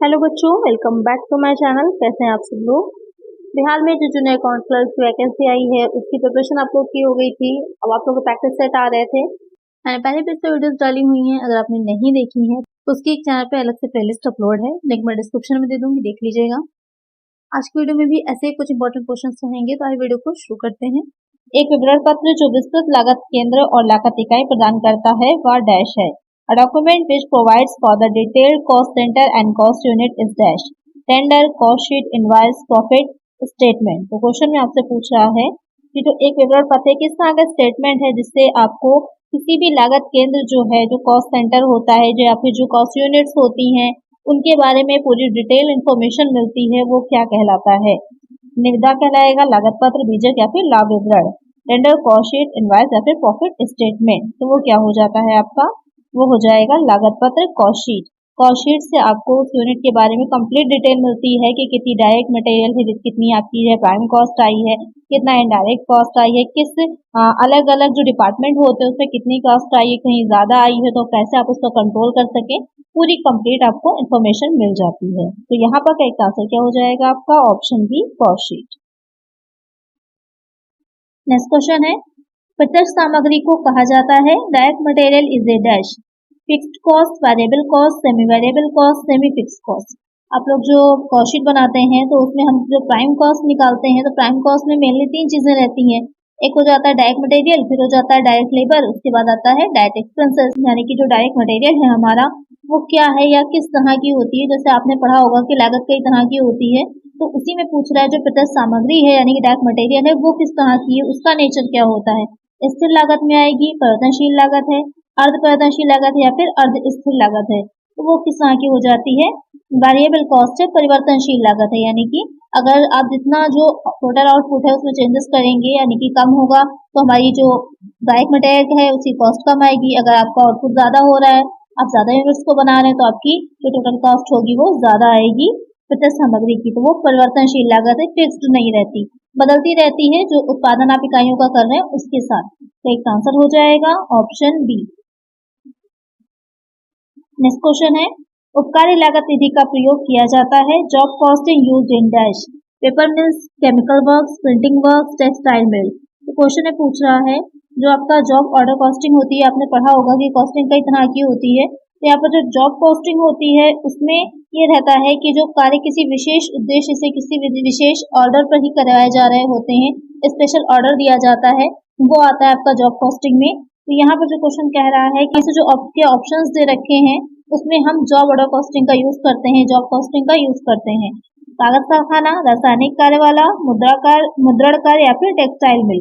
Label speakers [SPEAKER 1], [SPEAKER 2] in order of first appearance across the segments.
[SPEAKER 1] Hello बच्चों, welcome back to my channel. कैसे हैं आप सब लोग। बिहार में जो जूनियर अकाउंट क्लर्क की वैकेंसी आई है उसकी प्रिपरेशन आप लोग की हो गई थी। अब आप लोग को प्रैक्टिस सेट आ रहे थे। मैंने पहले भी इस पर वीडियोस डाली हुई हैं, अगर आपने नहीं देखी है तो उसकी एक चैनल पे अलग से प्लेलिस्ट अपलोड है, लिंक मैं डिस्क्रिप्शन में दे दूंगी, देख लीजिएगा। आज की वीडियो में भी ऐसे कुछ इंपॉर्टेंट क्वेश्चन रहेंगे, तो आइए वीडियो को शुरू करते हैं। एक विवरण पत्र जो विस्तृत लागत केंद्र और लागत इकाई प्रदान करता है वह डैश है। A document which provides for the detailed cost center and cost unit is dash. Tender, cost sheet, invoice, profit statement। तो क्वेश्चन में आपसे पूछ रहा है कि जो एक विवरण पत्र किस तरह का स्टेटमेंट है जिससे आपको किसी भी लागत केंद्र जो है, जो कॉस्ट सेंटर होता है, जो या फिर जो कॉस्ट यूनिट्स होती हैं, उनके बारे में पूरी डिटेल इंफॉर्मेशन मिलती है, वो क्या कहलाता है। निविदा कहलाएगा, लागत पत्र, बीजक या फिर लाभ विवरण, टेंडर, कॉस्ट शीट, इनवॉइस या फिर प्रॉफिट स्टेटमेंट। तो वो क्या हो जाता है आपका, वो हो जाएगा लागत पत्र, कॉस्ट शीट। कॉस्ट शीट से आपको उस यूनिट के बारे में कंप्लीट डिटेल मिलती है कि कितनी डायरेक्ट मटेरियल है, कितनी आपकी है प्राइम कॉस्ट आई है, कितना इनडायरेक्ट कॉस्ट आई है, किस अलग अलग जो डिपार्टमेंट होते हैं उसमें कितनी कॉस्ट आई है, कहीं ज्यादा आई है तो कैसे आप उसको कंट्रोल कर सके, पूरी कंप्लीट आपको इन्फॉर्मेशन मिल जाती है। तो यहाँ पर करेक्ट आंसर क्या हो जाएगा आपका, option B, cost sheet. Next question है, प्रत्यक्ष सामग्री को कहा जाता है। Direct material is a dash, fixed cost, variable cost, semi variable cost, semi fixed cost. आप लोग जो कॉस्ट शीट बनाते हैं तो उसमें हम जो प्राइम कॉस्ट निकालते हैं तो प्राइम कॉस्ट में मेनली 3 चीजें रहती हैं। एक हो जाता है डायरेक्ट मटेरियल, फिर हो जाता है डायरेक्ट लेबर, उसके बाद आता है डायरेक्ट एक्सपेंसेस। यानी कि जो डायरेक्ट मटेरियल है हमारा वो क्या है या किस तरह की होती है। जैसे आपने पढ़ा होगा कि लागत कई तरह की होती है, तो उसी में पूछ रहा है जो प्रत्यक्ष सामग्री है यानी कि डायरेक्ट मटेरियल है वो किस तरह की है, उसका नेचर क्या होता है। स्थिर लागत में आएगी, परिवर्तनशील लागत है, अर्ध परिवर्तनशील लागत है या फिर अर्ध स्थिर लागत है। तो वो किस तरह की हो जाती है, वेरिएबल कॉस्ट है, परिवर्तनशील लागत है। यानी कि अगर आप जितना जो टोटल आउटपुट है उसमें चेंजेस करेंगे यानी कि कम होगा तो हमारी जो डायरेक्ट मटेरियल है उसकी कॉस्ट कम आएगी। अगर आपका आउटपुट ज्यादा हो रहा है, आप ज्यादा यूनिट्स को बना रहे हैं, तो आपकी जो टोटल कॉस्ट होगी वो ज्यादा आएगी प्रत्यक्ष सामग्री की। तो वो परिवर्तनशील लागत है, फिक्स्ड नहीं रहती, बदलती रहती है जो उत्पादन आप इकाइयों का कर रहे हैं उसके साथ। तो एक आंसर हो जाएगा ऑप्शन बी। नेक्स्ट क्वेश्चन है, उपकारी लागत निधि का प्रयोग किया जाता है। Job costing used in dash, paper mills, chemical works, printing works, textile mill. तो क्वेश्चन में पूछ रहा है जो आपका जॉब ऑर्डर कॉस्टिंग होती है, आपने पढ़ा होगा कि कॉस्टिंग कई तरह की होती है। तो यहाँ पर जो जॉब कॉस्टिंग होती है उसमें ये रहता है कि जो कार्य किसी विशेष उद्देश्य से किसी विशेष ऑर्डर पर ही करवाए जा रहे होते हैं, स्पेशल ऑर्डर दिया जाता है, वो आता है आपका जॉब कॉस्टिंग में। तो यहाँ पर जो क्वेश्चन कह रहा है कि जो आपके ऑप्शंस दे रखे हैं उसमें हम जॉब ऑर्डर कॉस्टिंग का यूज करते हैं, जॉब कॉस्टिंग का यूज करते हैं। कागज कारखाना, रासायनिक कार्य वाला, मुद्रण कार्य या फिर टेक्सटाइल मिल।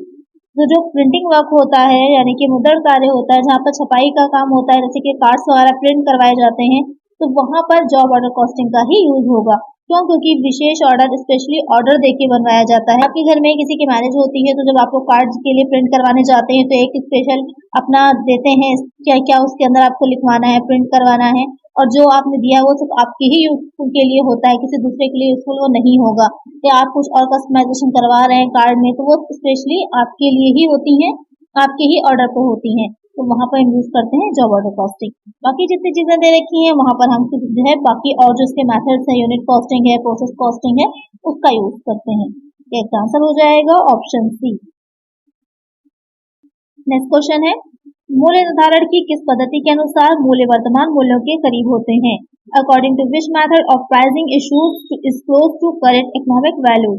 [SPEAKER 1] तो जो प्रिंटिंग वर्क होता है यानी कि मुद्रण कार्य होता है, जहाँ पर छपाई का काम होता है, जैसे कि कार्ड्स वगैरह प्रिंट करवाए जाते हैं, तो वहां पर जॉब ऑर्डर कॉस्टिंग का ही यूज होगा। क्यों, क्योंकि विशेष ऑर्डर, स्पेशली ऑर्डर देके बनवाया जाता है। आपके घर में किसी की मैरिज होती है तो जब आपको कार्ड्स के लिए प्रिंट करवाने जाते हैं तो एक स्पेशल अपना देते हैं, क्या क्या उसके अंदर आपको लिखवाना है, प्रिंट करवाना है, और जो आपने दिया वो सिर्फ आपके ही यूजफुल के लिए होता है, किसी दूसरे के लिए यूजफुल वो नहीं होगा। या आप कुछ और कस्टमाइजेशन करवा रहे हैं कार्ड में तो वो स्पेशली आपके लिए ही होती हैं, आपके ही ऑर्डर पे होती हैं, तो वहां पर हम यूज करते हैं जॉब ऑर्डर कॉस्टिंग। बाकी जितनी चीजें दे रखी हैं वहां पर हम जो है बाकी और जो उसके मेथड्स है, यूनिट कॉस्टिंग है, प्रोसेस कॉस्टिंग है, उसका यूज करते हैं। एक आंसर हो जाएगा ऑप्शन सी। नेक्स्ट क्वेश्चन है, मूल्य निर्धारण की किस पद्धति के अनुसार मूल्य वर्तमान मूल्यों के करीब होते हैं। According to which method of pricing is close to current economic value,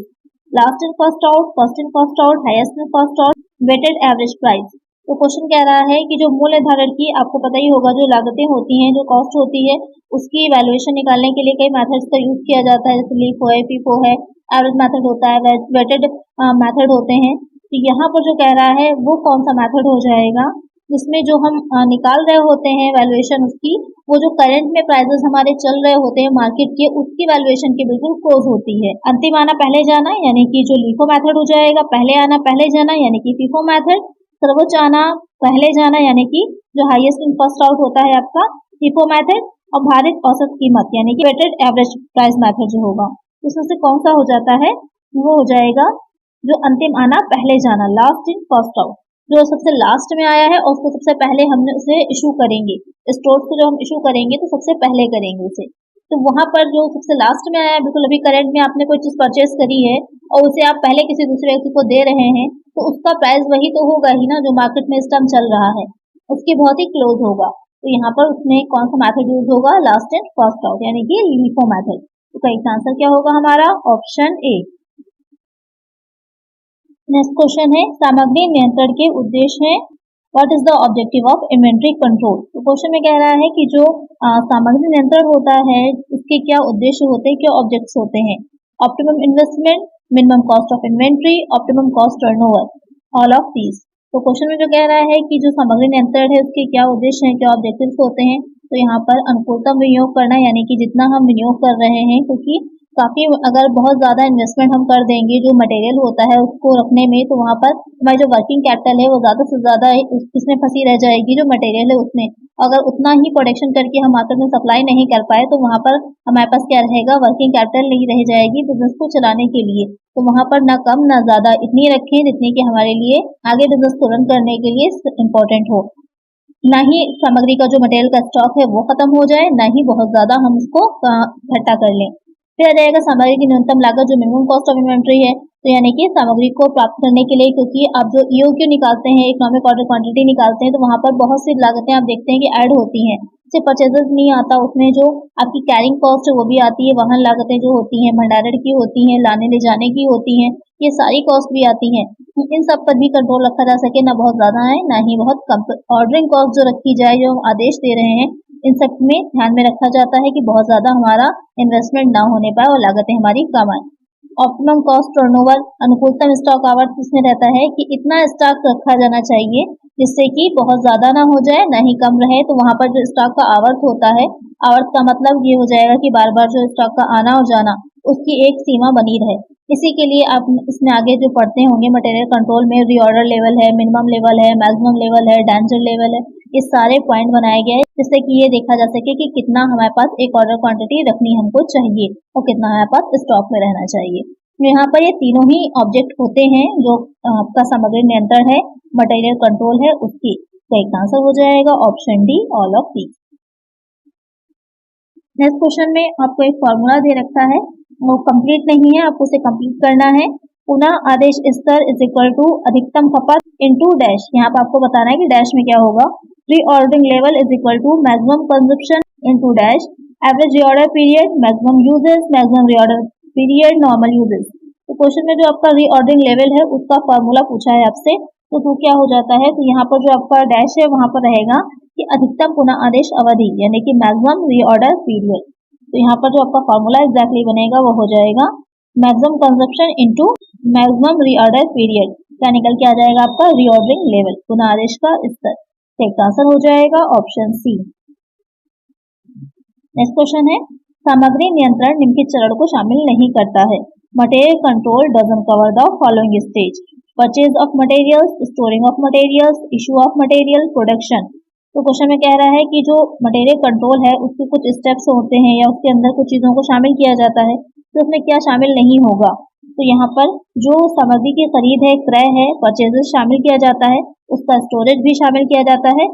[SPEAKER 1] last in cost out, first in cost out, highest in cost out, weighted average price. तो क्वेश्चन कह रहा है कि जो मूल्य निर्धारण की, आपको पता ही होगा, जो लागतें होती हैं, जो कॉस्ट होती है, उसकी वैल्यूएशन निकालने के लिए कई मेथड्स का यूज किया जाता है, जैसे लीफो है, फीफो है, एवरेज मेथड होता है, वेटेड मेथड होते हैं। तो यहाँ पर जो कह रहा है वो कौन सा मेथड हो जाएगा जिसमें जो हम निकाल रहे होते हैं वैल्यूएशन उसकी, वो जो करंट में प्राइसेस हमारे चल रहे होते हैं मार्केट के, उसकी वैल्यूएशन के बिल्कुल क्लोज होती है। अंतिम आना पहले जाना यानी कि जो लीफो मेथड हो जाएगा, पहले आना पहले जाना यानी कि फीफो मेथड, सर्वोच्च आना पहले जाना यानी कि जो हाईएस्ट इन फर्स्ट आउट होता है आपका फीफो मेथड, और भारित औसत कीमत यानी कि वेटेड एवरेज प्राइस मेथड जो होगा, उसमें से कौन सा हो जाता है, वो हो जाएगा जो अंतिम आना पहले जाना, लास्ट इन फर्स्ट आउट। जो सबसे लास्ट में आया है और उसको सबसे पहले हम उसे इशू करेंगे, स्टोर को जो हम इशू करेंगे तो सबसे पहले करेंगे उसे। तो वहां पर जो सबसे लास्ट में आया, बिल्कुल अभी करंट में आपने कोई चीज परचेस करी है और उसे आप पहले किसी दूसरे व्यक्ति को दे रहे हैं, तो उसका प्राइस वही तो होगा ही ना जो मार्केट में इस टाइम चल रहा है, उसके बहुत ही क्लोज होगा। तो यहाँ पर उसमें कौन सा मेथड यूज होगा, लास्ट इन फर्स्ट आउट यानी कि LIFO मेथड। तो इसका आंसर क्या होगा हमारा, ऑप्शन ए। नेक्स्ट क्वेश्चन है, सामग्री नियंत्रण के उद्देश्य है। What is the objective of inventory control. तो क्वेश्चन में कह रहा है कि जो सामग्री नियंत्रण होता है उसके क्या उद्देश्य होते हैं, क्या ऑब्जेक्ट्स होते हैं। Optimum investment, minimum cost of inventory, optimum cost turnover, all of these. तो क्वेश्चन में जो कह रहा है कि जो सामग्री नियंत्रण है उसके क्या उद्देश्य हैं, क्या ऑब्जेक्टिव्स होते हैं। तो यहाँ पर अनुकूलतम विनियोग करना, यानी कि जितना हम विनियोग कर रहे हैं, क्योंकि काफी अगर बहुत ज्यादा इन्वेस्टमेंट हम कर देंगे जो मटेरियल होता है उसको रखने में, तो वहां पर हमारी जो वर्किंग कैपिटल है वो ज्यादा से ज्यादा इसमें फंसी रह जाएगी, जो मटेरियल है उसमें। अगर उतना ही प्रोडक्शन करके हम मार्केट में सप्लाई नहीं कर पाए तो वहां पर हमारे पास क्या रहेगा, वर्किंग कैपिटल नहीं रह जाएगी बिजनेस को चलाने के लिए। तो वहां पर ना कम ना ज्यादा, इतनी रखें जितनी कि हमारे लिए आगे बिजनेस को रन करने के लिए इम्पोर्टेंट हो। ना ही सामग्री का जो मटेरियल का स्टॉक है वो खत्म हो जाए, ना ही बहुत ज्यादा हम इसको इकट्ठा कर लें। फिर आ जाएगा सामग्री की न्यूनतम लागत, जो मिनिमम कॉस्ट ऑफ इन्वेंट्री है। तो यानी कि सामग्री को प्राप्त करने के लिए, क्योंकि आप जो EOQ निकालते हैं, इकोनॉमिक ऑर्डर क्वांटिटी निकालते हैं, तो वहां पर बहुत सी लागतें आप देखते हैं कि ऐड होती हैं। सिर्फ परचेजेस नहीं आता, उसमें जो आपकी कैरिंग कॉस्ट है वो भी आती है, वाहन लागतें जो होती हैं, भंडारण की होती हैं, लाने ले जाने की होती हैं, ये सारी कॉस्ट भी आती हैं। इन सब पर भी कंट्रोल रखा जा सके, ना बहुत ज्यादा है ना ही बहुत कम। ऑर्डरिंग कॉस्ट जो रखी जाए, जो आदेश दे रहे हैं, इन सब में ध्यान में रखा जाता है कि बहुत ज्यादा हमारा इन्वेस्टमेंट ना होने पाए और लागतें हमारी कम आए। ऑप्टिमम कॉस्ट टर्नओवर, अनुकूलतम स्टॉक आवर्त इसमें रहता है कि इतना स्टॉक रखा जाना चाहिए जिससे कि बहुत ज्यादा ना हो जाए ना ही कम रहे। तो वहां पर जो स्टॉक का आवर्त होता है, आवर्त का मतलब ये हो जाएगा कि बार बार जो स्टॉक का आना और जाना उसकी एक सीमा बनी रहे। इसी के लिए आप इसमें आगे जो पढ़ते होंगे मटेरियल कंट्रोल में, रीऑर्डर लेवल है, मिनिमम लेवल है, मैक्सिमम लेवल है, डेंजर लेवल है, ये सारे पॉइंट बनाए गए जिससे कि ये देखा जा सके कि कितना हमारे पास एक ऑर्डर क्वांटिटी रखनी हमको चाहिए और कितना हमारे पास स्टॉक में रहना चाहिए। यहाँ पर ये तीनों ही ऑब्जेक्ट होते हैं जो आपका सामग्री नियंत्रण है, मटेरियल कंट्रोल है उसकी। तो एक आंसर हो जाएगा option D, all of these. Next question में आपको एक फॉर्मूला दे रखा है, वो कंप्लीट नहीं है, आपको उसे कंप्लीट करना है। पुनः आदेश स्तर इज इक्वल टू अधिकतम खपत इनटू डैश। यहाँ पर आपको बताना है कि डैश में क्या होगा। Reordering level is equal to maximum consumption into dash, average reorder period, maximum usages, maximum reorder period, normal usages. तो क्वेश्चन में जो आपका रीऑर्डरिंग लेवल है उसका फॉर्मूला पूछा है आपसे, तो क्या हो जाता है, तो यहाँ पर जो आपका डैश है वहां पर रहेगा कि अधिकतम पुनः आदेश अवधि यानी कि मैक्सिमम रीऑर्डर पीरियड। तो यहाँ पर जो आपका फॉर्मूला एग्जैक्टली बनेगा वो हो जाएगा maximum consumption into maximum reorder period, क्या निकल के आ जाएगा आपका रीऑर्डरिंग लेवल, पुनः आदेश का स्तर। इसका आंसर हो जाएगा ऑप्शन सी। नेक्स्ट क्वेश्चन है, सामग्री नियंत्रण निम्नलिखित चरण को शामिल नहीं करता है। Material control doesn't cover the following stage, purchase of materials, storing of materials, issue of material, production. तो क्वेश्चन में कह रहा है कि जो मटेरियल कंट्रोल है उसके कुछ स्टेप्स होते हैं या उसके अंदर कुछ चीजों को शामिल किया जाता है, तो उसमें क्या शामिल नहीं होगा। तो यहाँ पर जो सामग्री की खरीद है, क्रय है, परचेजेस शामिल किया जाता है, उसका स्टोरेज भी शामिल किया जाता है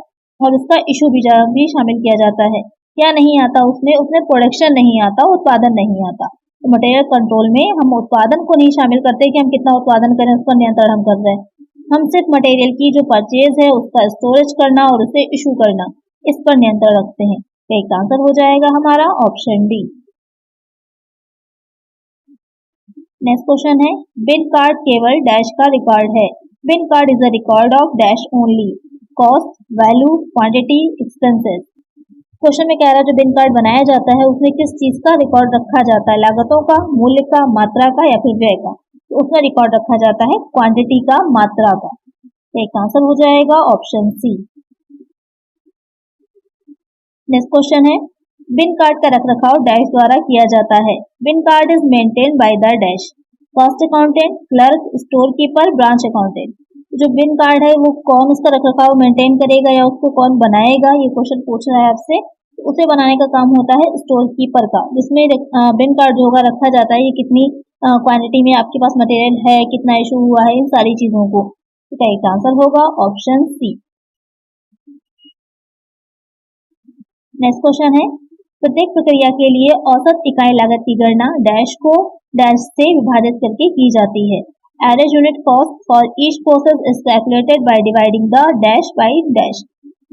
[SPEAKER 1] और उसका इशू भी शामिल किया जाता है। क्या नहीं आता उसमें, उसमें प्रोडक्शन नहीं आता, उत्पादन नहीं आता। तो मटेरियल कंट्रोल में हम उत्पादन को नहीं शामिल करते कि हम कितना उत्पादन करें, उसका नियंत्रण हम कर रहे हैं। हम सिर्फ मटेरियल की जो परचेज है उसका स्टोरेज करना और उसे इशू करना, इस पर नियंत्रण रखते हैं। तो एक आंसर हो जाएगा हमारा ऑप्शन डी। नेक्स्ट क्वेश्चन है, बिन कार्ड केवल डैश का रिकॉर्ड है। Bin card is a record of dash only, cost, value, quantity, expenses. Question में कह रहा है जो बिन कार्ड बनाया जाता है उसमें किस चीज का रिकॉर्ड रखा जाता है, लागतों का, मूल्य का, मात्रा का या फिर व्यय का। तो उसमें रिकॉर्ड रखा जाता है क्वांटिटी का, मात्रा का। तो एक आंसर हो जाएगा ऑप्शन सी। नेक्स्ट क्वेश्चन है, बिन कार्ड का रखरखाव डैश द्वारा किया जाता है। Bin card is maintain by the dash, cost accountant, clerk, store keeper, branch accountant. जो बिन कार्ड है वो कौन उसका रखरखाव मेंटेन करेगा या उसको कौन बनाएगा, ये क्वेश्चन पूछ रहा है आपसे। उसे बनाने का काम होता है स्टोर कीपर का, जिसमें बिन कार्ड जो होगा रखा जाता है, ये कितनी क्वांटिटी में आपके पास मटेरियल है, कितना इशू हुआ है, इन सारी चीजों को। तो इसका आंसर होगा ऑप्शन सी। नेक्स्ट क्वेश्चन है, प्रत्येक प्रक्रिया के लिए औसत इकाई लागत की गणना डैश को डैश से विभाजित करके की जाती है। Average unit cost for each process is calculated by dividing the dash by dash.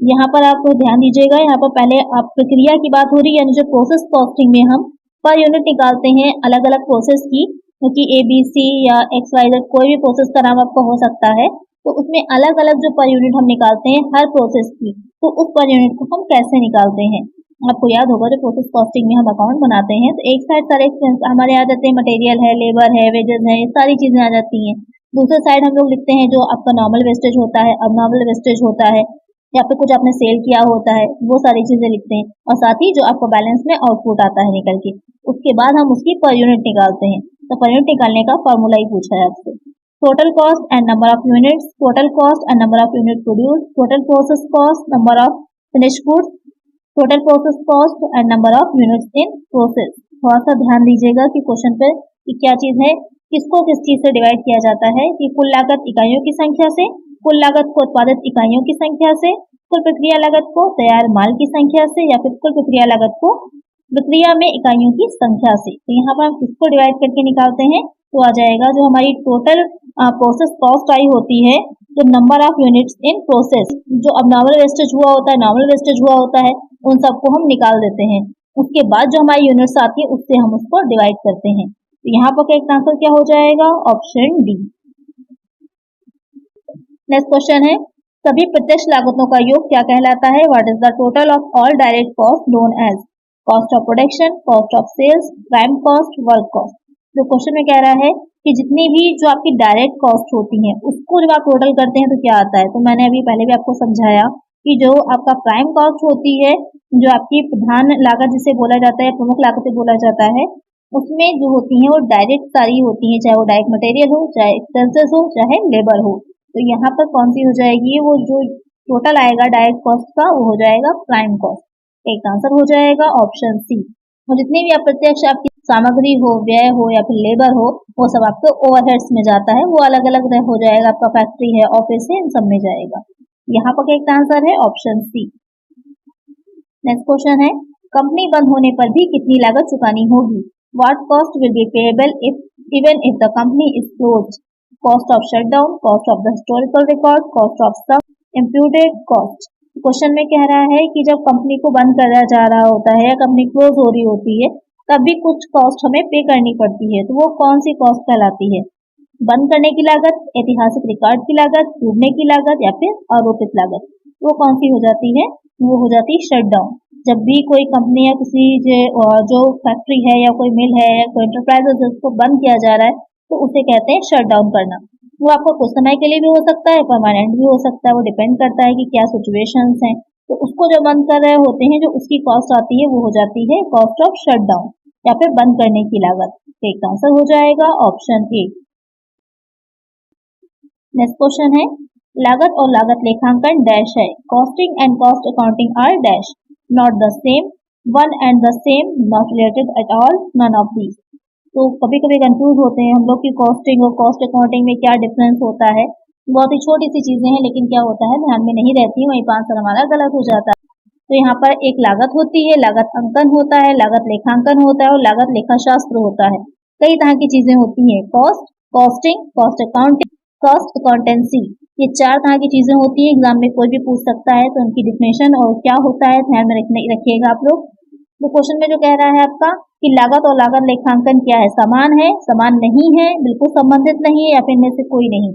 [SPEAKER 1] यहाँ पर आप ध्यान दीजिएगा, यहाँ पर पहले आप प्रक्रिया की बात हो रही है, यानी जो प्रोसेस कॉस्टिंग में हम पर यूनिट निकालते हैं अलग अलग प्रोसेस की, क्योंकि ABC या XYZ कोई भी प्रोसेस का नाम आपका हो सकता है, तो उसमें अलग अलग जो पर यूनिट हम निकालते हैं हर प्रोसेस की, तो उस पर यूनिट को हम कैसे निकालते हैं। आपको याद होगा जब प्रोसेस कॉस्टिंग में हम अकाउंट बनाते हैं तो एक साइड सारे एक्सपेंस हमारे आ जाते हैं, मटेरियल है, लेबर है, वेजेस है, ये सारी चीजें आ जाती हैं। दूसरे साइड हम लोग लिखते हैं जो आपका नॉर्मल वेस्टेज होता है, अब नॉर्मल वेस्टेज होता है, या फिर कुछ आपने सेल किया होता है, वो सारी चीजें लिखते हैं, और साथ ही जो आपको बैलेंस में आउटपुट आता है निकल के, उसके बाद हम उसकी पर यूनिट निकालते हैं। तो पर यूनिट निकालने का फॉर्मूला ही पूछा है आपसे। Total cost and number of units, total cost and number of unit produce, total process cost, number of finish goods, total process cost and number of units in process. थोड़ा सा ध्यान दीजिएगा कि क्वेश्चन पे कि क्या चीज है, किसको किस चीज से डिवाइड किया जाता है, कि कुल लागत इकाइयों की संख्या से, कुल लागत को उत्पादित इकाइयों की संख्या से, कुल प्रक्रिया लागत को तैयार माल की संख्या से, या फिर कुल प्रक्रिया लागत को प्रक्रिया में इकाइयों की संख्या से। तो यहाँ पर हम किसको डिवाइड करके निकालते हैं, तो आ जाएगा जो हमारी टोटल प्रोसेस कॉस्ट आई होती है, जो number of units in process, जो अब नॉर्मल वेस्टेज हुआ होता है, नॉर्मल वेस्टेज हुआ होता है, उन सबको हम निकाल देते हैं। उसके बाद जो हमारी यूनिट्स आती है उससे हम उसको डिवाइड करते हैं। तो यहाँ पर करेक्ट आंसर क्या हो जाएगा, ऑप्शन डी। नेक्स्ट क्वेश्चन है, सभी प्रत्यक्ष लागतों का योग क्या कहलाता है। What is the total of all direct cost known as cost of production, cost of sales, prime cost, work cost. जो क्वेश्चन में कह रहा है कि जितनी भी जो आपकी डायरेक्ट कॉस्ट होती हैं उसको जब आप टोटल करते हैं तो क्या आता है। तो मैंने अभी पहले भी आपको समझाया कि जो आपका प्राइम कॉस्ट होती है, जो आपकी प्रधान लागत जिसे बोला जाता है, प्रमुख लागत बोला जाता है, उसमें जो होती है वो डायरेक्ट सारी होती है, चाहे वो डायरेक्ट मटेरियल हो, चाहे एक्सपेंसेस हो, चाहे लेबर हो। तो यहाँ पर कौन सी हो जाएगी, वो जो टोटल आएगा डायरेक्ट कॉस्ट का वो हो जाएगा प्राइम कॉस्ट। एक आंसर हो जाएगा ऑप्शन सी। और जितनी भी अप्रत्यक्ष आपकी सामग्री हो, व्यय हो या फिर लेबर हो, वो सब आपके ओवरहेड्स में जाता है, वो अलग अलग हो जाएगा, आपका फैक्ट्री है, ऑफिस है, इन सब में जाएगा। यहाँ पर एक आंसर है ऑप्शन सी। नेक्स्ट क्वेश्चन है, कंपनी बंद होने पर भी कितनी लागत चुकानी होगी। What cost will be payable if even if the company is closed. Cost of shutdown, cost of the historical record, cost of some imputed cost. Question में कह रहा है कि जब कंपनी को बंद करा जा रहा होता है या कंपनी क्लोज हो रही होती है तब भी कुछ कॉस्ट हमें पे करनी पड़ती है, तो वो कौन सी कॉस्ट कहलाती है। बंद करने की लागत, ऐतिहासिक रिकॉर्ड की लागत, डूबने की लागत, या फिर आरोपित लागत। वो कौन सी हो जाती है, वो हो जाती है शटडाउन। जब भी कोई कंपनी या किसी जो फैक्ट्री है या कोई मिल है या कोई एंटरप्राइज है उसको बंद किया जा रहा है तो उसे कहते हैं शट डाउन करना। वो आपको कुछ समय के लिए भी हो सकता है, परमानेंट भी हो सकता है, वो डिपेंड करता है कि क्या सिचुएशंस हैं। तो उसको जो बंद कर रहे होते हैं, जो उसकी कॉस्ट आती है वो हो जाती है कॉस्ट ऑफ शट डाउन या फिर बंद करने की लागत। एक आंसर हो जाएगा ऑप्शन ए। नेक्स्ट क्वेश्चन है, लागत और लागत लेखांकन डैश है। Costing and cost accounting are dash, not the same, one and the same, not related at all, none of these. तो कभी कभी कंफ्यूज होते हैं हम लोग कि कॉस्टिंग और कॉस्ट अकाउंटिंग में क्या डिफरेंस होता है। बहुत ही छोटी सी चीजें हैं लेकिन क्या होता है ध्यान में नहीं रहती, वहीं पर आंसर हमारा गलत हो जाता है। तो यहाँ पर एक लागत होती है, लागत अंकन होता है, लागत लेखांकन होता है और लागत लेखाशास्त्र होता है। कई तरह की चीजें होती हैं, cost, costing, cost accounting, cost accountancy, ये चार तरह की चीजें होती है। एग्जाम में कोई भी पूछ सकता है, तो उनकी डिफिनेशन और क्या होता है ध्यान में रखिएगा आप लोग। तो क्वेश्चन में जो कह रहा है आपका कि लागत और लागत लेखांकन क्या है, समान है, समान नहीं है, बिल्कुल संबंधित नहीं है, या फिर इनमें से कोई नहीं।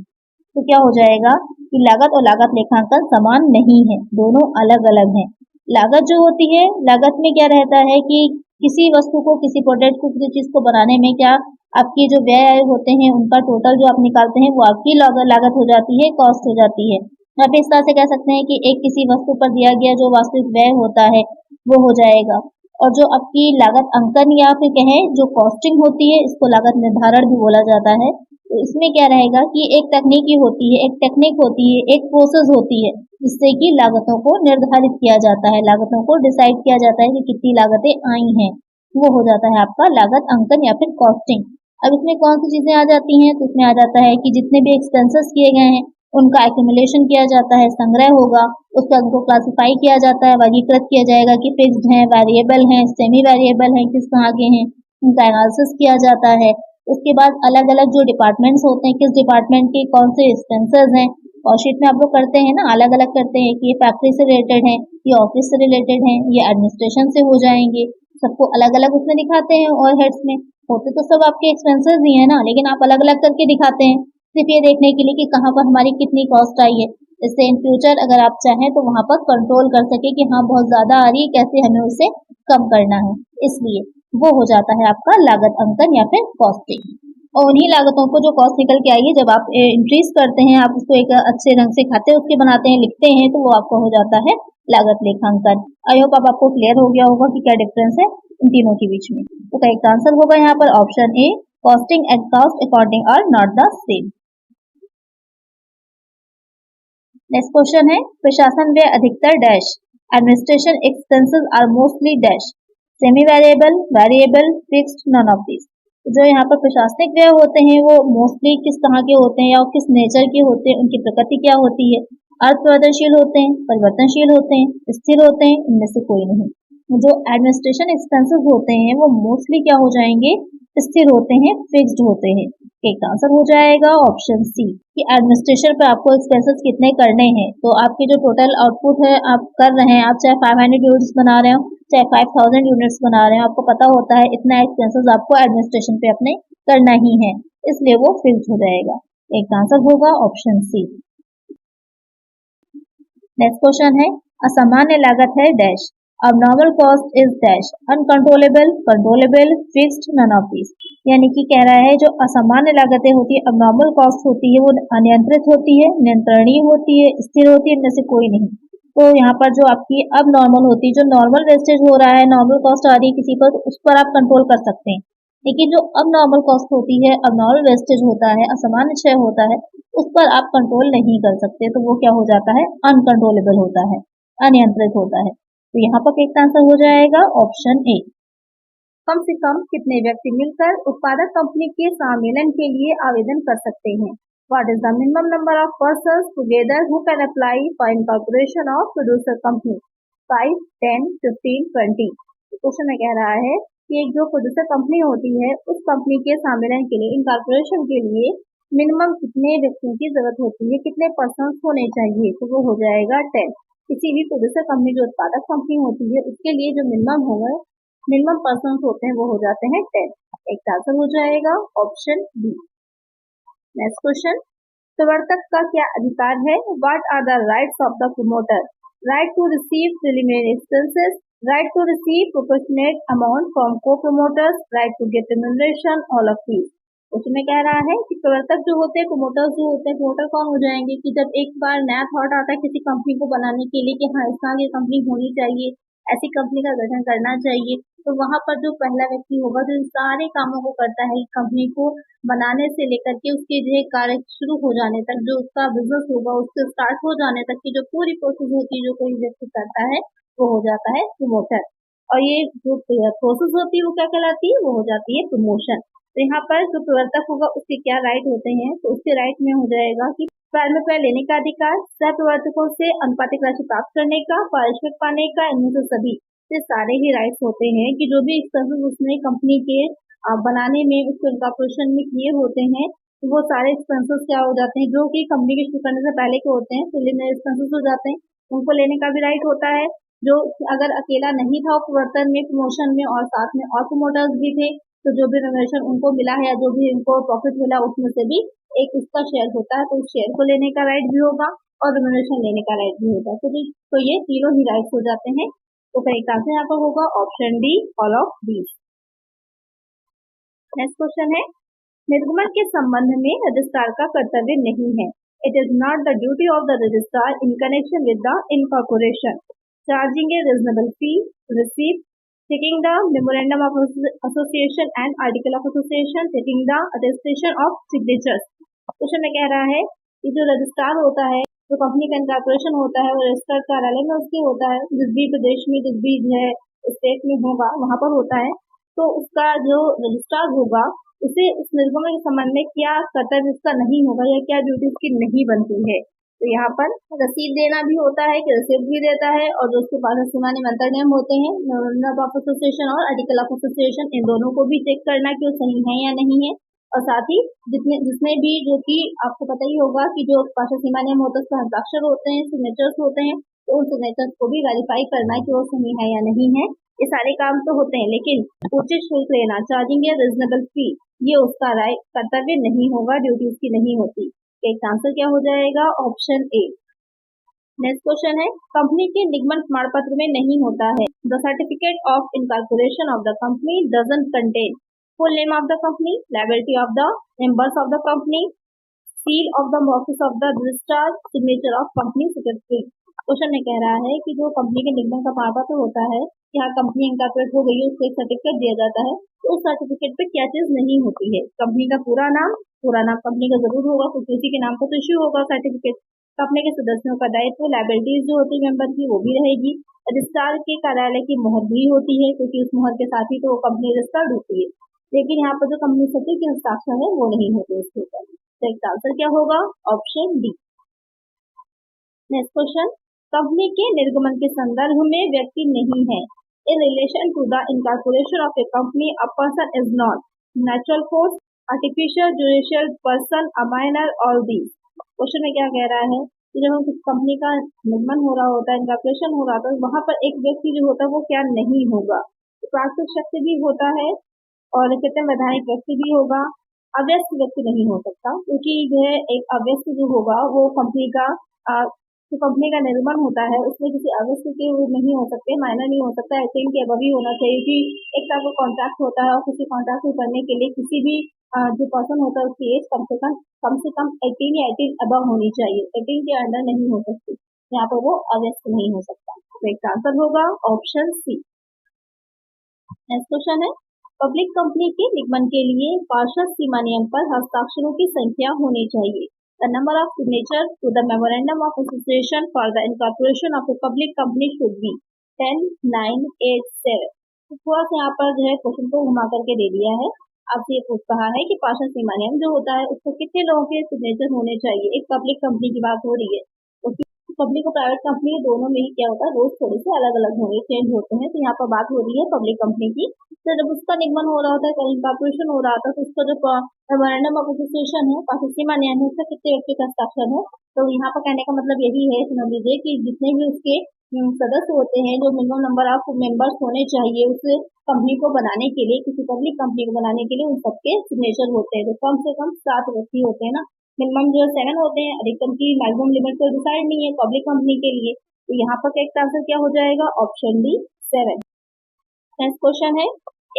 [SPEAKER 1] तो क्या हो जाएगा कि लागत और लागत लेखांकन समान नहीं है, दोनों अलग अलग हैं। लागत जो होती है, लागत में क्या रहता है कि किसी वस्तु को, किसी प्रोडक्ट को, किसी चीज को बनाने में क्या आपकी जो व्यय होते हैं उनका टोटल जो आप निकालते हैं वो आपकी लागत हो जाती है, कॉस्ट हो जाती है। आप इस तरह से कह सकते हैं कि एक किसी वस्तु पर दिया गया जो वास्तविक व्यय होता है वो हो जाएगा। और जो आपकी लागत अंकन या फिर कहें जो कॉस्टिंग होती है, इसको लागत निर्धारण भी बोला जाता है। तो इसमें क्या रहेगा कि एक तकनीकी होती है, एक टेक्निक होती है, एक प्रोसेस होती है जिससे कि लागतों को निर्धारित किया जाता है, लागतों को डिसाइड किया जाता है कि कितनी लागतें आई हैं, वो हो जाता है आपका लागत अंकन या फिर कॉस्टिंग। अब इसमें कौन सी चीजें आ जाती हैं, तो इसमें आ जाता है कि जितने भी एक्सपेंसेस किए गए हैं उनका एक्यूमुलेशन किया जाता है, संग्रह होगा, उसका उनको क्लासिफाई किया जाता है, वर्गीकृत किया जाएगा कि फिक्स्ड हैं, वेरिएबल हैं, सेमी वेरिएबल हैं, किस तरह के हैं, उनका एनालिसिस किया जाता है। उसके बाद अलग अलग जो डिपार्टमेंट्स होते हैं, किस डिपार्टमेंट के कौन से एक्सपेंसेस हैं, और शीट में आप लोग करते हैं ना, अलग अलग करते हैं कि ये फैक्ट्री से रिलेटेड है, ये ऑफिस से रिलेटेड है, ये एडमिनिस्ट्रेशन से हो जाएंगे, सबको अलग अलग उसमें दिखाते हैं। और हेड्स में होते तो सब आपके एक्सपेंसेस ही है ना, लेकिन आप अलग अलग करके दिखाते हैं सिर्फ ये देखने के लिए कि कहाँ पर हमारी कितनी कॉस्ट आई है। इससे इन फ्यूचर अगर आप चाहें तो वहां पर कंट्रोल कर सके कि हाँ बहुत ज्यादा आ रही है, कैसे हमें उसे कम करना है। इसलिए वो हो जाता है आपका लागत अंकन या फिर कॉस्टिंग। और उन्हीं लागतों को जो कॉस्ट निकल के आई है, जब आप इंक्रीज करते हैं, आप उसको एक अच्छे रंग से खाते उसके बनाते हैं, लिखते हैं, तो वो आपको हो जाता है लागत लेखांकन। आई होप अब आपको क्लियर हो गया होगा कि क्या डिफरेंस है इन तीनों के बीच में। तो करेक्ट आंसर होगा यहाँ पर option A, costing and cost accounting are not the same. Next question है, प्रशासन व्यय अधिकतर dash, administration expenses are mostly dash, semi variable, variable, fixed, none of this. जो यहाँ पर प्रशासनिक व्यय होते हैं वो मोस्टली किस तरह के होते हैं या किस नेचर के होते हैं, उनकी प्रकृति क्या होती है, अर्थपरिवर्तनशील होते हैं, परिवर्तनशील होते हैं, स्थिर होते हैं, इनमें से कोई नहीं। जो एडमिनिस्ट्रेशन एक्सपेंसेस होते हैं वो मोस्टली क्या हो जाएंगे, स्थिर होते हैं, फिक्स्ड होते हैं। एक आंसर हो जाएगा ऑप्शन सी कि एडमिनिस्ट्रेशन पे आपको एक्सपेंसेस कितने करने हैं, तो आपकी जो टोटल आउटपुट है आप कर रहे हैं, आप चाहे 500 यूनिट्स बना रहे हो चाहे 5000 यूनिट्स बना रहे हो, आपको पता होता है इतना एक्सपेंसेस आपको एडमिनिस्ट्रेशन पे अपने करना ही है, इसलिए वो फिक्स्ड हो जाएगा। एक आंसर होगा ऑप्शन सी। नेक्स्ट क्वेश्चन है, असामान्य लागत है dash, abnormal cost is dash, uncontrollable, controllable, fixed, none of these। यानी कि कह रहा है जो असामान्य लागतें होती है, abnormal cost होती है, वो अनियंत्रित होती है, नियंत्रणीय होती है, स्थिर होती है, इनमें से कोई नहीं। तो यहाँ पर जो आपकी अब नॉर्मल होती है, जो नॉर्मल वेस्टेज हो रहा है, नॉर्मल कॉस्ट आ रही है किसी पर, तो उस पर आप कंट्रोल कर सकते हैं। लेकिन जो अब नॉर्मल कॉस्ट होती है, अब नॉर्मल वेस्टेज होता है, असामान्य क्षय होता है, उस पर आप कंट्रोल नहीं कर सकते, तो वो क्या हो जाता है, अनकंट्रोलेबल होता है, अनियंत्रित होता है। तो यहाँ पर एक आंसर हो जाएगा ऑप्शन ए। कम से कम कितने व्यक्ति मिलकर उत्पादक कंपनी के सम्मेलन के लिए आवेदन कर सकते हैं? What is the minimum number of persons together who can apply for incorporation of producer company? 5, 10, 15, 20। Question में कह रहा है कि एक जो प्रोड्यूसर कंपनी होती है उस कंपनी के सम्मेलन के लिए, इनकॉर्पोरेशन के लिए मिनिमम कितने व्यक्तियों की जरूरत होती है, कितने पर्सन होने चाहिए? तो वो हो जाएगा 10। किसी भी प्रोड्यूसर कंपनी जो उत्पादक कंपनी होती है उसके लिए जो मिनिमम पर्सन होते हैं वो हो जाते हैं 10। एक आंसर हो जाएगा ऑप्शन बी। नेक्स्ट क्वेश्चन, प्रवर्तक का क्या अधिकार है? What are the rights of the promoter? Right to receive preliminary expenses, right to receive proportionate amount from co promoters, right to get remuneration, all of these. उसमें कह रहा है कि प्रवर्तक जो होते हैं, प्रमोटर्स जो होते हैं, प्रमोटर कौन हो जाएंगे कि जब एक बार नया थॉट आता है किसी कंपनी को बनाने के लिए कि हाँ इस तरह की कंपनी होनी चाहिए, ऐसी कंपनी का गठन करना चाहिए, तो वहां पर जो पहला व्यक्ति होगा जो इन सारे कामों को करता है कंपनी को बनाने से लेकर के उसके जो कार्य शुरू हो जाने तक, जो उसका बिजनेस होगा उसके स्टार्ट हो जाने तक की जो पूरी प्रोसेस होती है जो कोई व्यक्ति करता है वो हो जाता है प्रमोटर। और ये जो प्रोसेस होती है वो क्या कहलाती है? वो हो जाती है प्रमोशन। तो यहाँ पर जो प्रवर्तक होगा उसके क्या राइट होते हैं? तो उसके राइट में हो जाएगा कि प्रारंभ लेने का अधिकार, सह प्रवर्तकों से अनुपातिक राशि प्राप्त करने का, पारिश्रमिक पाने का, इनमें से सभी से सारे ही राइट्स होते हैं कि जो भी एक्सपेंसेस उसने कंपनी के बनाने में, उसके इनकॉर्पोरेशन में किए होते हैं, तो वो सारे एक्सपेंसेस क्या हो जाते हैं जो कि कंपनी के शुरू करने से पहले के होते हैं, प्रीलिमिनरी एक्सपेंसेस हो जाते हैं, उनको लेने का भी राइट होता है। जो अगर अकेला नहीं था प्रवर्तन में, प्रमोशन में, और साथ में और प्रमोटर्स भी थे, तो जो भी रिम्यूनरेशन उनको मिला है या जो भी उनको प्रॉफिट मिला उसमें से भी एक उसका शेयर होता है, तो उस शेयर को लेने का राइट भी होगा और रिम्यूनरेशन लेने का राइट भी होगा। तो ये तीनों ही राइट्स हो जाते हैं। तो करेक्ट आंसर यहाँ पर होगा option D, all of these. Next question है, निर्गमन के संबंध में रजिस्ट्रार का कर्तव्य नहीं है। It is not the duty of the registrar in connection with the incorporation charging A reasonable fee, receipt, taking the memorandum of association and article of association, taking the attestation of signatures। Question में कह रहा है कि जो registrar होता है, जो company का इनकॉर्पोरेशन होता है, वो रजिस्टर्ड कार्यालय में उसके होता है, जिस भी प्रदेश में, जिस भी जो है स्टेट में होगा वहां पर होता है। तो उसका जो रजिस्ट्रार होगा उसे उस निर्गमन के संबंध में क्या कर्तव्य उसका नहीं होगा या क्या ड्यूटी उसकी नहीं बनती है। तो यहाँ पर रसीद देना भी होता है कि रसीद भी देता है, और जो उसके पास सीमानी मंत्र नियम होते हैं, मेमोरेंडम ऑफ एसोसिएशन और आर्टिकल ऑफ एसोसिएशन, इन दोनों को भी चेक करना कि वो सही है या नहीं है। और साथ ही जिसमें भी, जो कि आपको पता ही होगा कि जो भाषा सीमा नियम होता है उसका हस्ताक्षर होते हैं, सिग्नेचर्स होते हैं, तो उन सिग्नेचर्स को भी वेरीफाई करना है कि वो सही है या नहीं है। ये सारे काम तो होते हैं, लेकिन उचित शुल्क लेना, चार्जिंग या रीजनेबल फी, ये उसका कर्तव्य नहीं होगा, ड्यूटी उसकी नहीं होती। एक आंसर क्या हो जाएगा? Option A. नेक्स्ट क्वेश्चन है, कंपनी के निगमन प्रमाण पत्र में नहीं होता है। The certificate of incorporation of the company doesn't contain full name of the company, liability of the members of the company, seal of the office of the registrar, signature of company secretary। Question में कह रहा है कि जो company के निगमन का प्रमाण पत्र होता है, यहाँ कंपनी इनकॉर्पोरेट हो गई है, उसको एक सर्टिफिकेट दिया जाता है, तो उस सर्टिफिकेट पे क्या चीज नहीं होती है? कंपनी का पूरा नाम कंपनी का जरूर होगा, क्योंकि उसी के नाम पर तो इश्यू होगा सर्टिफिकेट। कंपनी के सदस्यों का दायित्व, लाइबिलिटीज जो होती है मेंबर की, वो भी रहेगी। रजिस्ट्रार के कार्यालय की मोहर भी होती है, क्योंकि उस मोहर के साथ ही तो कंपनी रजिस्टर्ड होती है। लेकिन यहाँ पर जो कंपनी सचिव के हस्ताक्षर है वो नहीं होते उसके ऊपर। तो इसका आंसर क्या होगा? Option D. Next question, company के निर्गमन के संदर्भ में व्यक्ति नहीं है। In relation to the incorporation of a company, a person is not natural force, artificial, judicial person, a minor, all these. Question में क्या कह रहा है कि जब हम कंपनी का निर्गमन हो रहा होता है, इनकॉर्पोरेशन हो रहा होता है, वहां पर एक व्यक्ति जो होता है वो क्या नहीं होगा? प्राकृतिक शक्ति भी होता है, और कहते हैं वैधानिक व्यक्ति भी होगा। अव्यस्त व्यक्ति नहीं हो सकता, क्योंकि जो है एक अव्यस्त जो होगा वो कंपनी का जो कंपनी का निर्माण होता है उसमें किसी अव्यस्त के वो नहीं हो सकते, माइनर नहीं हो सकता, ऐसे के अबव ही होना चाहिए कि एक तरह का कॉन्ट्रैक्ट होता है, और किसी कॉन्ट्रैक्ट को करने के लिए किसी भी जो पर्सन होता है उसकी एज कम से कम 18 या 18 अबव होनी चाहिए, 18 के अंडर नहीं हो सकती। यहाँ पर वो अव्यस्त नहीं हो सकता। तो एक आंसर होगा ऑप्शन सी। नेक्स्ट क्वेश्चन है, पब्लिक कंपनी के निगमन के लिए पार्षद सीमा नियम पर हस्ताक्षरों की संख्या होनी चाहिए। The number of signature to the memorandum of association for the incorporation of a public company should be 10, 9, 8, 7। थोड़ा सा यहाँ पर जो है क्वेश्चन को घुमा करके दे दिया है। आपसे ये पूछ रहा है कि पार्षद सीमा नियम जो होता है उसको कितने लोगों के सिग्नेचर होने चाहिए। एक पब्लिक कंपनी की बात हो रही है, पब्लिक और प्राइवेट कंपनी दोनों में ही क्या होता है, रोज थोड़े से अलग अलग होंगे, चेंज होते हैं। तो यहाँ पर बात हो रही है पब्लिक कंपनी की। तो जब उसका निगमन हो रहा होता है, इनकॉर्पोरेशन हो रहा था, तो उसका जो मेमोरेंडम ऑफ एसोसिएशन है, पार्षद सीमा नियम है, उसका कितने व्यक्ति का हस्ताक्षर है? तो यहाँ पर कहने का मतलब यही है, समझ लीजिए कि जितने भी उसके सदस्य होते हैं, जो मिनिमम नंबर ऑफ मेंबर्स होने चाहिए उस कंपनी को बनाने के लिए, किसी पब्लिक कंपनी को बनाने के लिए, उन सबके सिग्नेचर होते हैं। तो कम से कम 7 व्यक्ति होते हैं ना, मिनिमम जो 7 होते हैं, अधिकतम की मैक्सिमम लिमिट तो डिसाइड नहीं है पब्लिक कंपनी के लिए। तो यहाँ पर एक आंसर क्या हो जाएगा? Option D 7। नेक्स्ट क्वेश्चन है,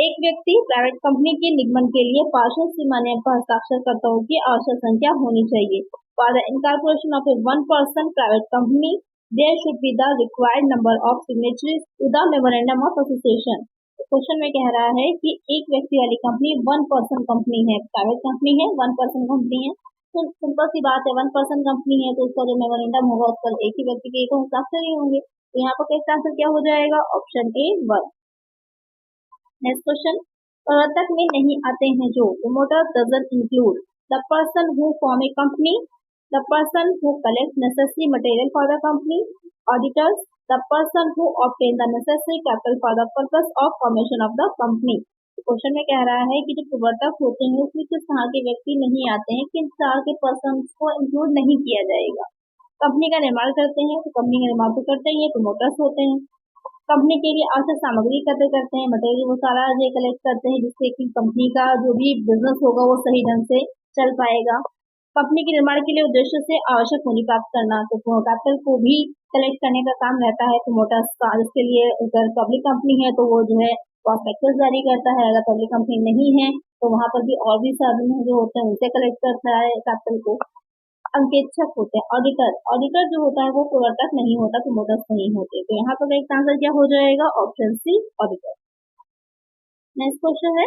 [SPEAKER 1] एक व्यक्ति प्राइवेट कंपनी के निगमन के लिए पार्षद सीमा नियम पर हस्ताक्षरकर्ताओं की आवश्यक संख्या होनी चाहिए। For the incorporation of a 1 person private company there should be the required number of signatories to the memorandum of association. Question में कह रहा है कि एक व्यक्ति वाली कंपनी 1 पर्सन कंपनी है, प्राइवेट कंपनी है, 1 पर्सन कंपनी है। तो सिंपल सी बात है, 1 पर्सन कंपनी है, तो उसका जो मेमोरेंडम होगा उस पर एक ही व्यक्ति के तो हस्ताक्षर ही होंगे। तो यहाँ पर इसका आंसर क्या हो जाएगा? Option A 1। नेक्स्ट क्वेश्चन, प्रवर्तक में नहीं आते हैं जो, promoter doesn't include the person who form A company, the person who collect necessary material for the company, auditors, the person who obtain the necessary capital for the purpose of formation of the company. Question में कह रहा है कि जो प्रवर्तक होते हैं उसमें किस तरह के व्यक्ति नहीं आते हैं, किन तरह के पर्सन को इंक्लूड नहीं किया जाएगा। कंपनी का निर्माण करते हैं, तो कंपनी का निर्माण तो करते ही है, प्रमोटर्स होते हैं। कंपनी के लिए आवश्यक सामग्री एकत्र करते हैं, मटेरियल वो सारा जो कलेक्ट करते हैं, जिससे कि कंपनी का जो भी बिजनेस होगा वो सही ढंग से चल पाएगा। कंपनी के निर्माण के लिए उद्देश्य से आवश्यक पूंजी प्राप्त करना, तो कैपिटल को भी कलेक्ट करने का काम रहता है प्रमोटर्स का। जिसके लिए अगर पब्लिक कंपनी है तो वो जो है प्रॉस्पेक्टस जारी करता है, अगर पब्लिक कंपनी नहीं है तो वहां पर भी और भी साधन जो होते हैं उनसे कलेक्ट करता है कैपिटल को। अंकेक्षक होते हैं, ऑडिटर जो होता है वो प्रवर्तक नहीं होता, प्रमोटर्स नहीं होते। तो यहाँ पर एक आंसर क्या हो जाएगा? Option C auditor. Next question है,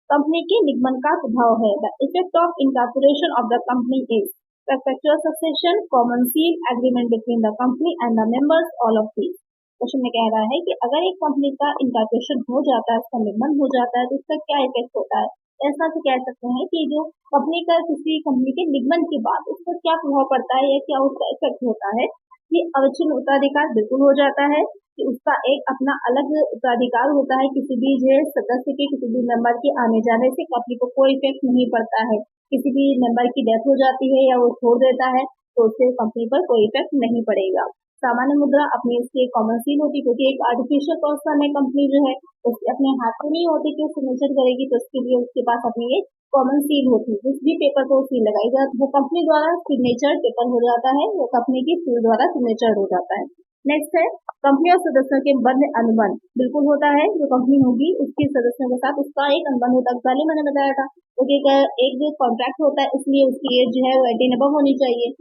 [SPEAKER 1] कंपनी के निगमन का प्रभाव है। The effect of incorporation of the company is perpetual succession, common seal, agreement between the company and the members, all of these. Question में कह रहा है कि अगर एक कंपनी का इनकॉर्पोरेशन हो जाता है, उसका निगमन हो जाता है, तो इसका क्या इफेक्ट होता है? ऐसा से कह सकते हैं कि जो कंपनी का किसी कंपनी के निगमन के बाद उस पर क्या प्रभाव पड़ता है या क्या उसका इफेक्ट होता है कि अवच्छिन्न उत्तराधिकार बिल्कुल हो जाता है, कि उसका एक अपना अलग उत्तराधिकार होता है, किसी भी जो है सदस्य के किसी भी मेंबर के आने जाने से कंपनी को कोई इफेक्ट नहीं पड़ता है। किसी भी मेंबर की डेथ हो जाती है या वो छोड़ देता है तो उससे कंपनी पर कोई इफेक्ट नहीं पड़ेगा। सामान्य मुद्रा अपनी इसकी कॉमन सील होती है, क्योंकि एक आर्टिफिशियल पर्सन है कंपनी जो है, उसके अपने हाथ में नहीं होती कि सिग्नेचर करेगी, तो उसके लिए उसके पास अपनी एक कॉमन सील होती है। जिस भी पेपर को सील लगाई जाती है वो कंपनी द्वारा सिग्नेचर पेपर हो जाता है, वो कंपनी की सील द्वारा सिग्नेचर हो जाता है। नेक्स्ट है कंपनी और सदस्यों के मध्य अनुबंध बिल्कुल होता है। जो कंपनी होगी उसके सदस्यों के साथ उसका एक अनुबंध होता है, पहले मैंने बताया था। क्योंकि एक जो कॉन्ट्रैक्ट होता है इसलिए उसकी एज जो है वो 18 अबव होनी चाहिए।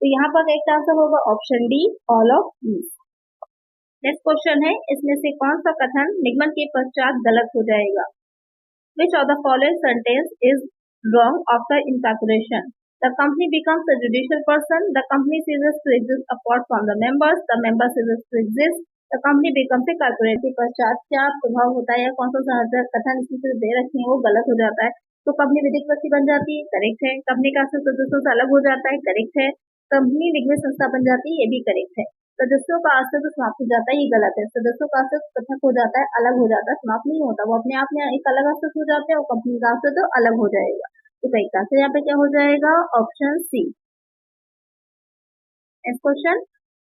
[SPEAKER 1] तो यहाँ पर एक आंसर होगा option D, all of these. Next question है, इसमें से कौन सा कथन निगमन के पश्चात गलत हो जाएगा? Which of the following sentence is wrong after incorporation? The company becomes a judicial person. The company ceases to exist apart from the members. The member ceases to exist. The company becomes a corporation. के पश्चात क्या प्रभाव होता है या कौन सा कथन इसमें दे रखे हैं वो गलत हो जाता है? तो कंपनी विधिक व्यक्ति बन जाती है, करेक्ट है। कंपनी का सदस्यों से अलग हो जाता है, करेक्ट है। कंपनी निगमित संस्था बन जाती है, ये भी करेक्ट है। सदस्यों का अस्तित्व समाप्त हो जाता है, ये गलत है। सदस्यों का अस्तित्व पृथक हो जाता है, अलग हो जाता है, समाप्त नहीं होता, वो अपने आप में एक अलग अस्तित्व हो जाते हैं और कंपनी का अस्तित्व अलग हो जाएगा। तो सही आंसर यहाँ पे क्या हो जाएगा? Option C. नेक्स्ट क्वेश्चन,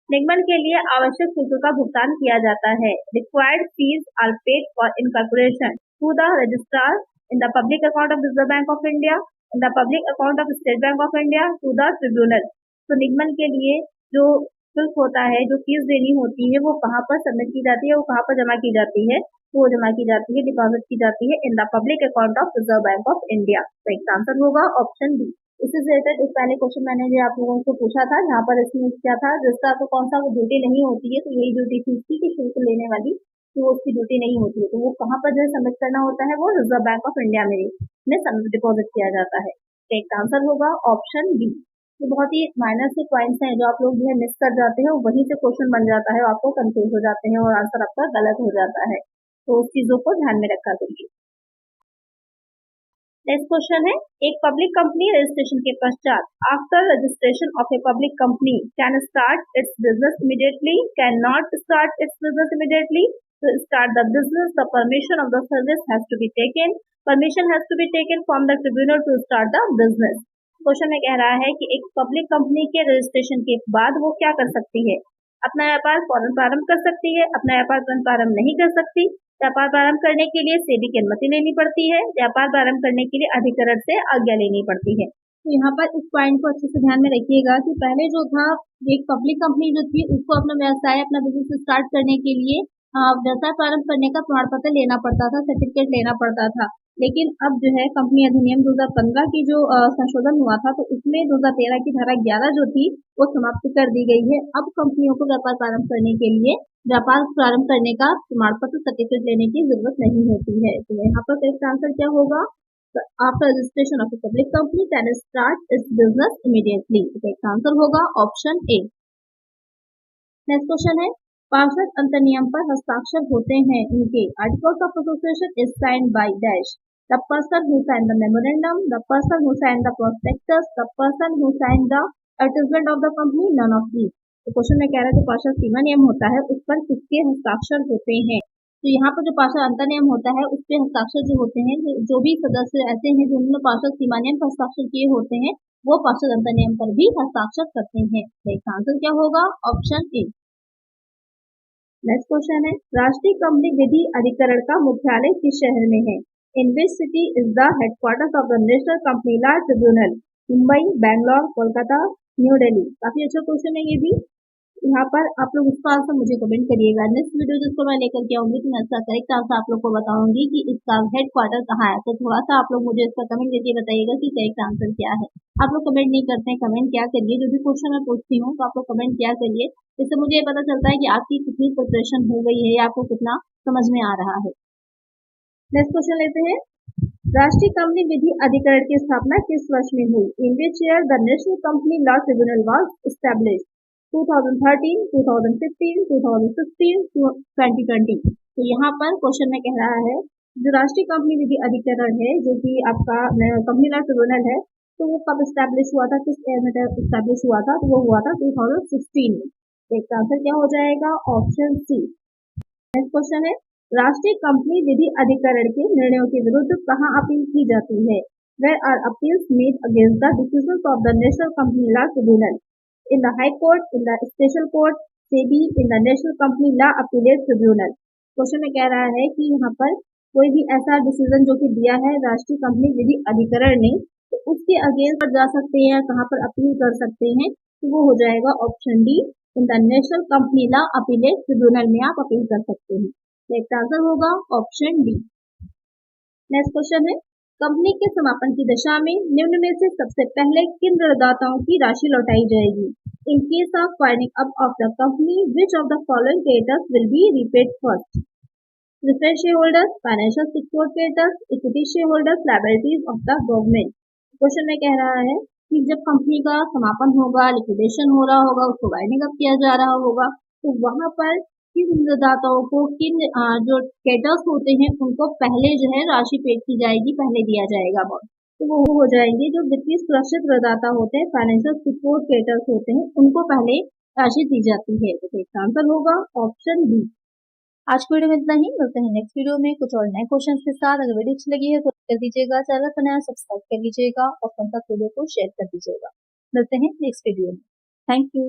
[SPEAKER 1] निगमन के लिए आवश्यक शुल्क का भुगतान किया जाता है। Required fees are paid for incorporation to the registrar in the public account of Reserve Bank of India, in the public account of State Bank of India, to the tribunal. तो निगमन के लिए जो शुल्क होता है, जो फीस देनी होती है, वो कहाँ पर सबमिट की जाती है, वो कहाँ पर जमा की जाती है? वो जमा की जाती है, डिपॉजिट की जाती है इन the public account of Reserve Bank of India. तो एक आंसर होगा ऑप्शन बी। इससे रिलेटेड एक पहले क्वेश्चन मैंने जो आप लोगों को पूछा था, यहाँ पर इसमें क्या था, जिसका आपको कौन सा ड्यूटी नहीं होती है, तो यही ड्यूटी थी इसकी कि शुल्क लेने वाली, तो वो उसकी ड्यूटी नहीं होती है, तो वो कहाँ पर जो है सबमिट करना होता है, वो रिजर्व बैंक ऑफ इंडिया में डिपॉजिट किया जाता है। तो एक आंसर होगा ऑप्शन बी। ये बहुत ही माइनर से पॉइंट्स हैं जो आप लोग जो है मिस कर जाते हैं, वहीं से क्वेश्चन बन जाता है, आपको कंफ्यूज हो जाते हैं और आंसर आपका गलत हो जाता है। तो उस चीजों को ध्यान में रखा करिए। नेक्स्ट क्वेश्चन है, एक पब्लिक कंपनी रजिस्ट्रेशन के पश्चात after registration of a public company can start its business immediately, can not start its business immediately. To start the business, the permission of the service has to be taken. Permission has to be taken from the tribunal to start the business. Question में कह रहा है कि एक public company के registration के बाद वो क्या कर सकती है? अपना व्यापार फौरन प्रारंभ कर सकती है, अपना व्यापार तुरंत प्रारंभ नहीं कर सकती। व्यापार प्रारंभ करने के लिए सेबी की अनुमति लेनी पड़ती है। व्यापार प्रारंभ करने के लिए अधिकरण से आज्ञा लेनी पड़ती है। तो यहाँ पर इस पॉइंट को अच्छे से ध्यान में रखिएगा कि पहले जो था, एक पब्लिक कंपनी जो थी उसको अपना व्यवसाय, अपना बिजनेस स्टार्ट करने के लिए व्यवसाय प्रारंभ करने का प्रमाण पत्र लेना पड़ता था, सर्टिफिकेट लेना पड़ता था। लेकिन अब जो है कंपनी अधिनियम 2015 की जो संशोधन हुआ था, तो उसमें 2013 की धारा 11 जो थी वो समाप्त कर दी गई है। अब कंपनियों को व्यापार प्रारंभ करने के लिए व्यापार प्रारंभ करने का प्रमाण पत्र सर्टिफिकेट लेने की जरूरत नहीं होती है। तो यहाँ पर करेक्ट आंसर क्या होगा? After registration of a public company can start its business immediately. Correct answer होगा ऑप्शन ए। नेक्स्ट क्वेश्चन है, पार्षद अंतर्नियम पर हस्ताक्षर होते हैं इनके। Articles of association is signed by dash, the person who signed the memorandum, the person who signed the prospectus, the person who signed the advertisement of the company, none of these. तो question में कह रहा है जो पार्षद सीमा नियम होता है उस पर किसके हस्ताक्षर होते हैं? तो यहाँ पर जो पार्षद अंतर्नियम होता है उस पर हस्ताक्षर जो होते हैं, जो भी सदस्य ऐसे हैं जिन्होंने पार्षद सीमा नियम पर हस्ताक्षर किए होते हैं, वो पार्षद अंतर्नियम पर भी हस्ताक्षर करते हैं। इसका आंसर क्या होगा? Option A. नेक्स्ट क्वेश्चन है, राष्ट्रीय कंपनी विधि अधिकरण का मुख्यालय किस शहर में है? In which city is the headquarters of the national company law tribunal? Mumbai, Bangalore, Kolkata, New Delhi. काफी अच्छा क्वेश्चन है ये भी। यहाँ पर आप लोग इसका आंसर मुझे कमेंट करिएगा। नेक्स्ट वीडियो जिसको मैं लेकर के आऊंगी तो मैं इसका करेक्ट आंसर आप लोग को बताऊंगी कि इसका हेडक्वार्टर कहाँ है। तो थोड़ा सा आप लोग मुझे इसका कमेंट करके बताइएगा कि करेक्ट आंसर क्या है। आप लोग कमेंट नहीं करते हैं, कमेंट क्या करिए। जो भी क्वेश्चन मैं पूछती हूँ तो आप लोग कमेंट क्या करिए, इससे मुझे पता चलता है कि आपकी कितनी प्रिपरेशन हो गई है या आपको कितना समझ में आ रहा है। नेक्स्ट क्वेश्चन लेते हैं, राष्ट्रीय कंपनी विधि अधिकरण की स्थापना किस वर्ष में हुई? In which year the national company law tribunal was established? 2013, 2015, 2016, 2020। तो यहाँ पर क्वेश्चन में कह रहा है जो राष्ट्रीय कंपनी विधि अधिकरण है, जो कि आपका कंपनी लॉ ट्रिब्यूनल है, तो वो कब स्टैब्लिश हुआ था, किस ईयर में स्टैब्लिश हुआ था? तो वो हुआ था 2016 में। तो इसका आंसर क्या हो जाएगा? Option C. नेक्स्ट क्वेश्चन है, राष्ट्रीय कंपनी विधि अधिकरण के निर्णयों के विरुद्ध कहाँ अपील की जाती है? Where are appeals made against the decisions of the National Company Law Tribunal? In the High Court, in the Special Court, SEBI, in the National Company Law Appellate Tribunal. Question में कह रहा है कि यहाँ पर कोई भी ऐसा डिसीजन जो कि दिया है राष्ट्रीय कंपनी विधि अधिकरण ने, तो उसके अगेंस्ट जा सकते हैं, कहाँ पर अपील कर सकते हैं? तो वो हो जाएगा option D, in the national company law appellate tribunal में आप अपील कर सकते हैं। तो इसका आंसर होगा ऑप्शन डी। नेक्स्ट क्वेश्चन है, कंपनी के समापन की दशा में निम्न में से सबसे पहले किन ऋणदाताओं की राशि लौटाई जाएगी? In case of winding up of the company, which of the following creditors will be repaid first? Preference share holders, financial secured creditors, equity share holders, liabilities of the government. Question में कह रहा है कि जब company का समापन होगा, liquidation हो रहा होगा, उसको वाइंडिंग अप किया जा रहा होगा, तो वहां पर किन ऋणदाताओं को, किन जो क्रेडिटर्स होते हैं उनको पहले जो है राशि पेड की जाएगी, पहले दिया जाएगा अमाउंट। तो वो हो जाएंगे जो वित्तीय सुरक्षित ऋणदाता होते हैं, फाइनेंशियल सपोर्ट क्रेडिटर्स होते हैं, उनको पहले राशि दी जाती है। तो इसका आंसर होगा ऑप्शन बी। आज की वीडियो में इतना ही, मिलते हैं नेक्स्ट वीडियो में कुछ और नए क्वेश्चन के साथ। अगर वीडियो अच्छी लगी है तो कर दीजिएगा, चैनल पर नया सब्सक्राइब कर लीजिएगा और फ्रेंड तक वीडियो को शेयर कर दीजिएगा। मिलते हैं नेक्स्ट वीडियो में। Thank you.